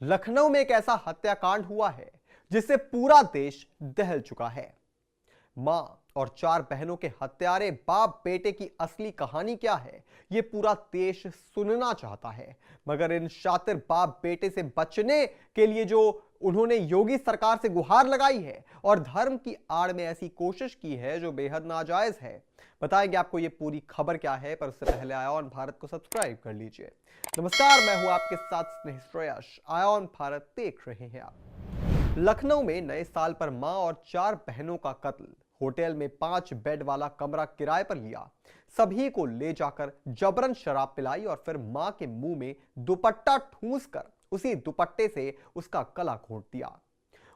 लखनऊ में एक ऐसा हत्याकांड हुआ है जिससे पूरा देश दहल चुका है। मां और चार बहनों के हत्यारे बाप बेटे की असली कहानी क्या है, यह पूरा देश सुनना चाहता है। मगर इन शातिर बाप बेटे से बचने के लिए जो उन्होंने योगी सरकार से गुहार लगाई है और धर्म की आड़ में ऐसी कोशिश की है जो बेहद नाजायज है। बताएंगे आपको ये पूरी खबर क्या है, पर उससे पहले आयोन भारत को सब्सक्राइब कर लीजिए। नमस्कार, मैं हूं आपके साथ स्नेह श्रेयस। आयोन भारत देख रहे हैं आप। लखनऊ में नए साल पर मां और चार बहनों का कत्ल। होटल में 5 बेड वाला कमरा किराए पर लिया, सभी को ले जाकर जबरन शराब पिलाई और फिर मां के मुंह में दुपट्टा ठूंस कर उसी दुपट्टे से उसका गला घोंट दिया।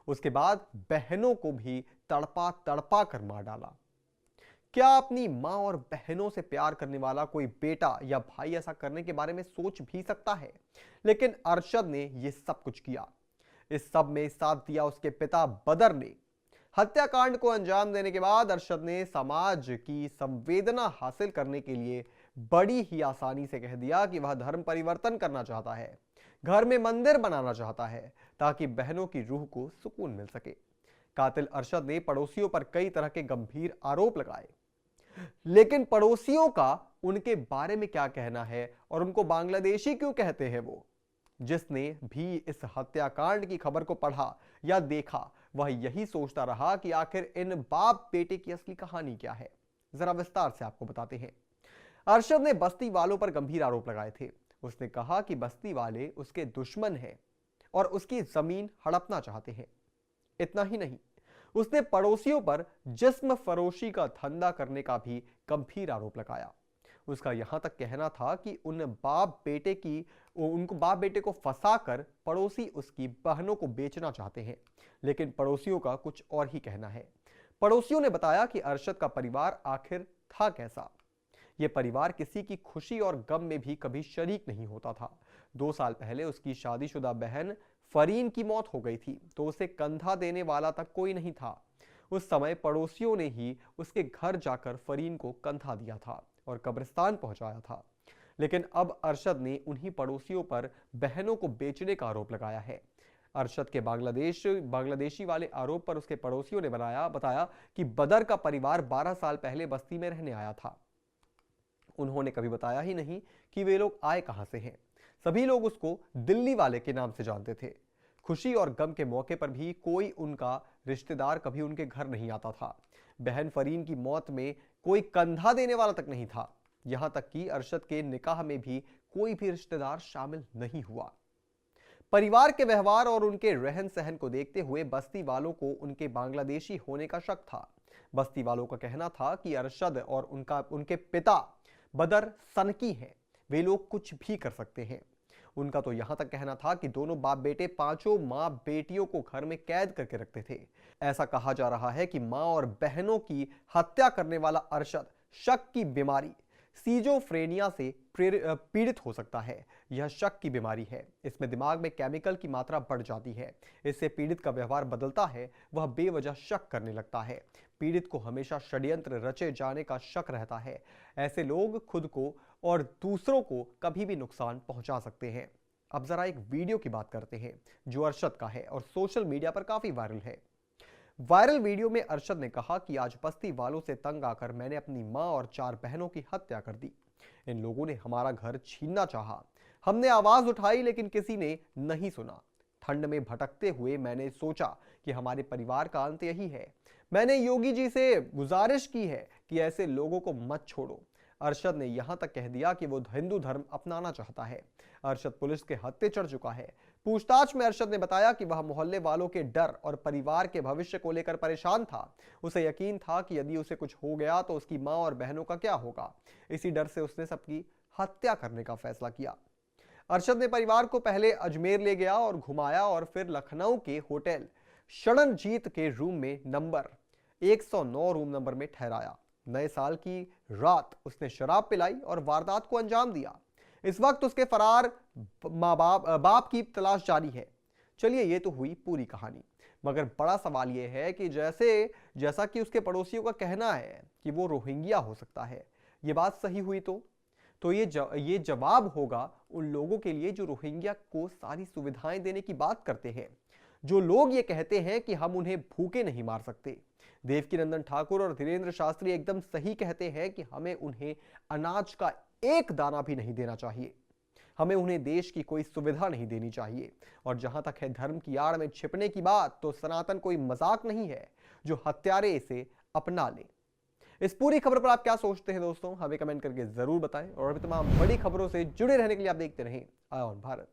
उसके बाद बहनों को भी तड़पा तड़पा कर मार डाला। क्या अपनी मां और बहनों से प्यार करने वाला कोई बेटा या भाई ऐसा करने के बारे में सोच भी सकता है? लेकिन अरशद ने यह सब कुछ किया। इस सब में साथ दिया उसके पिता बदर ने। हत्याकांड को अंजाम देने के बाद अरशद ने समाज की संवेदना हासिल करने के लिए बड़ी ही आसानी से कह दिया कि वह धर्म परिवर्तन करना चाहता है, घर में मंदिर बनाना चाहता है ताकि बहनों की रूह को सुकून मिल सके। कातिल अरशद ने पड़ोसियों पर कई तरह के गंभीर आरोप लगाए, लेकिन पड़ोसियों का उनके बारे में क्या कहना है और उनको बांग्लादेशी क्यों कहते हैं? वो जिसने भी इस हत्याकांड की खबर को पढ़ा या देखा, वह यही सोचता रहा कि आखिर इन बाप बेटे की असली कहानी क्या है। जरा विस्तार से आपको बताते हैं। अरशद ने बस्ती वालों पर गंभीर आरोप लगाए थे। उसने कहा कि बस्ती वाले उसके दुश्मन हैं और उसकी जमीन हड़पना चाहते हैं। इतना ही नहीं, उसने पड़ोसियों पर जिस्म फरोशी का धंधा करने का भी गंभीर आरोप लगाया। उसका यहां तक कहना था कि उनको बाप बेटे को फंसाकर पड़ोसी उसकी बहनों को बेचना चाहते हैं। लेकिन पड़ोसियों का कुछ और ही कहना है। पड़ोसियों ने बताया कि अरशद का परिवार आखिर था कैसा। यह परिवार किसी की खुशी और गम में भी कभी शरीक नहीं होता था। 2 साल पहले उसकी शादीशुदा बहन फरीन की मौत हो गई थी, तो उसे कंधा देने वाला तक कोई नहीं था। उस समय पड़ोसियों ने ही उसके घर जाकर फरीन को कंधा दिया था और कब्रिस्तान पहुंचाया था। लेकिन अब अरशद ने उन्हीं पड़ोसियों पर बहनों को बेचने का आरोप लगाया है। अरशद के बांग्लादेशी वाले आरोप पर उसके पड़ोसियों ने बताया कि बदर का परिवार 12 साल पहले बस्ती में रहने आया था। उन्होंने कभी बताया ही नहीं कि वे लोग आए कहां से हैं। सभी लोग उसको दिल्ली वाले के नाम से जानते थे। खुशी और गम के मौके पर भी कोई उनका रिश्तेदार कभी उनके घर नहीं आता था। बहन फरीन की मौत में कोई कंधा देने वाला तक नहीं था। यहां तक कि अरशद के निकाह में भी कोई भी रिश्तेदार शामिल नहीं हुआ। परिवार के व्यवहार और उनके रहन सहन को देखते हुए बस्ती वालों को उनके बांग्लादेशी होने का शक था। बस्ती वालों का कहना था कि अरशद और उनके पिता बदर सनकी हैं, वे लोग कुछ भी कर सकते हैं। उनका तो यहां तक कहना था कि दोनों बाप बेटे पांचों मां बेटियों को घर में कैद करके रखते थे। ऐसा कहा जा रहा है कि मां और बहनों की हत्या करने वाला अरशद शक की बीमारी सीजोफ्रेनिया से पीड़ित हो सकता है। यह शक की बीमारी है, इसमें दिमाग में केमिकल की मात्रा बढ़ जाती है। इससे पीड़ित का व्यवहार बदलता है, वह बेवजह शक करने लगता है। पीड़ित को हमेशा षड्यंत्र रचे जाने का शक रहता है। ऐसे लोग खुद को और दूसरों को कभी भी नुकसान पहुंचा सकते हैं। अब जरा एक वीडियो की बात करते हैं जो अरशद का है और सोशल मीडिया पर काफी वायरल है। वायरल वीडियो में अरशद ने कहा कि आज बस्ती वालों से तंग आकर मैंने अपनी मां और 4 बहनों की हत्या कर दी। इन लोगों ने हमारा घर छीनना चाहा, हमने आवाज उठाई लेकिन किसी ने नहीं सुना। ठंड में भटकते हुए मैंने सोचा कि हमारे परिवार का अंत यही है। मैंने योगी जी से गुजारिश की है कि ऐसे लोगों को मत छोड़ो। अरशद ने यहां तक कह दिया कि वो हिंदू धर्म अपनाना चाहता है। अरशद पुलिस के हत्थे चढ़ चुका है। पूछताछ में अरशद ने बताया कि वह मोहल्ले वालों के डर और परिवार के भविष्य को लेकर परेशान था। उसे यकीन था कि यदि उसे कुछ हो गया तो उसकी मां और बहनों का क्या होगा। इसी डर से उसने सबकी हत्या करने का फैसला किया। अरशद ने परिवार को पहले अजमेर ले गया और घुमाया और फिर लखनऊ के होटल षडनजीत के रूम में नंबर 109 रूम नंबर में ठहराया। नए साल की रात उसने शराब पिलाई और वारदात को अंजाम दिया। इस वक्त उसके फरार बाप की तलाश जारी है। चलिए, ये तो हुई पूरी कहानी, मगर बड़ा सवाल यह है कि जैसा कि उसके पड़ोसियों का कहना है कि वो रोहिंग्या हो सकता है, ये बात सही हुई तो ये जवाब होगा उन लोगों के लिए जो रोहिंग्या को सारी सुविधाएं देने की बात करते हैं, जो लोग ये कहते हैं कि हम उन्हें भूखे नहीं मार सकते। देवकीनंदन ठाकुर और धीरेन्द्र शास्त्री एकदम सही कहते हैं कि हमें उन्हें अनाज का एक दाना भी नहीं देना चाहिए, हमें उन्हें देश की कोई सुविधा नहीं देनी चाहिए। और जहां तक है धर्म की आड़ में छिपने की बात, तो सनातन कोई मजाक नहीं है जो हत्यारे इसे अपना ले। इस पूरी खबर पर आप क्या सोचते हैं दोस्तों, हमें कमेंट करके जरूर बताएं। और अभी तमाम बड़ी खबरों से जुड़े रहने के लिए आप देखते रहें आय ऑन भारत।